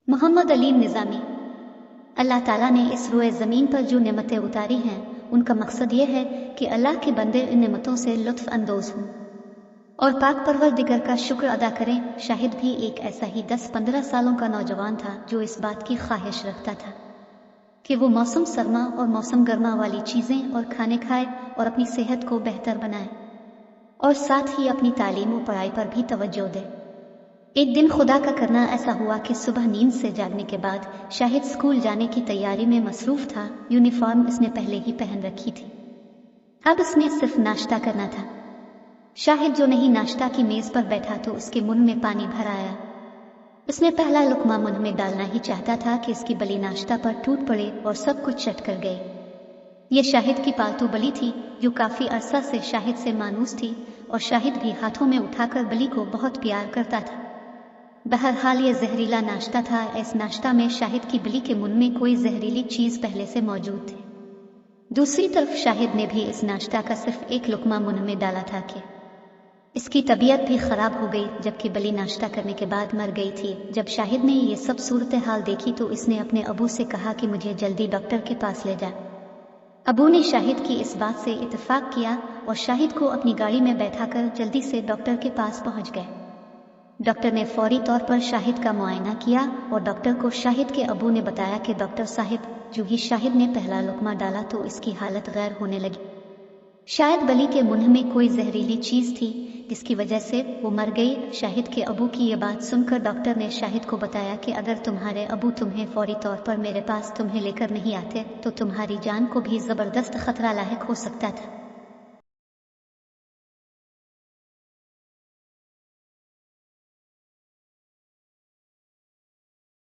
मोहम्मद अली निज़ामी। अल्लाह ताला ने इस रोए ज़मीन पर जो नेमतें उतारी हैं उनका मकसद ये है कि अल्लाह के बंदे इन नेमतों से लुत्फ़ अंदोज़ हों और पाक परवरदिगर का शुक्र अदा करें। शाहिद भी एक ऐसा ही 10-15 सालों का नौजवान था जो इस बात की ख्वाहिश रखता था कि वो मौसम सरमा और मौसम गर्मा वाली चीज़ें और खाने खाए और अपनी सेहत को बेहतर बनाए और साथ ही अपनी तालीम और पढ़ाई पर भी तवज्जो दे। एक दिन खुदा का करना ऐसा हुआ कि सुबह नींद से जागने के बाद शाहिद स्कूल जाने की तैयारी में मसरूफ था। यूनिफॉर्म इसने पहले ही पहन रखी थी, अब इसने सिर्फ नाश्ता करना था। शाहिद जो नहीं नाश्ता की मेज पर बैठा तो उसके मुंह में पानी भर आया। उसने पहला लुकमा मुंह में डालना ही चाहता था कि इसकी बली नाश्ता पर टूट पड़े और सब कुछ चट कर गए। ये शाहिद की पालतू बली थी जो काफी अरसा से शाहिद से मानूस थी और शाहिद भी हाथों में उठाकर बली को बहुत प्यार करता था। बहरहाल ये जहरीला नाश्ता था। इस नाश्ता में शाहिद की बली के मुंह में कोई जहरीली चीज पहले से मौजूद थी। दूसरी तरफ शाहिद ने भी इस नाश्ता का सिर्फ एक लुकमा मुंह में डाला था कि इसकी तबीयत भी खराब हो गई, जबकि बली नाश्ता करने के बाद मर गई थी। जब शाहिद ने ये सब सूरत हाल देखी तो इसने अपने अबू से कहा कि मुझे जल्दी डॉक्टर के पास ले जा। अबू ने शाहिद की इस बात से इत्तेफाक किया और शाहिद को अपनी गाड़ी में बैठाकर जल्दी से डॉक्टर के पास पहुंच गए। डॉक्टर ने फौरी तौर पर शाहिद का मुआयना किया और डॉक्टर को शाहिद के अबू ने बताया कि डॉक्टर साहिब, जो ही शाहिद ने पहला लुकमा डाला तो इसकी हालत गैर होने लगी। शायद बली के मुंह में कोई जहरीली चीज थी जिसकी वजह से वो मर गई। शाहिद के अबू की ये बात सुनकर डॉक्टर ने शाहिद को बताया कि अगर तुम्हारे अबू तुम्हें फौरी तौर पर मेरे पास तुम्हें लेकर नहीं आते तो तुम्हारी जान को भी जबरदस्त खतरा लाहिक हो सकता था।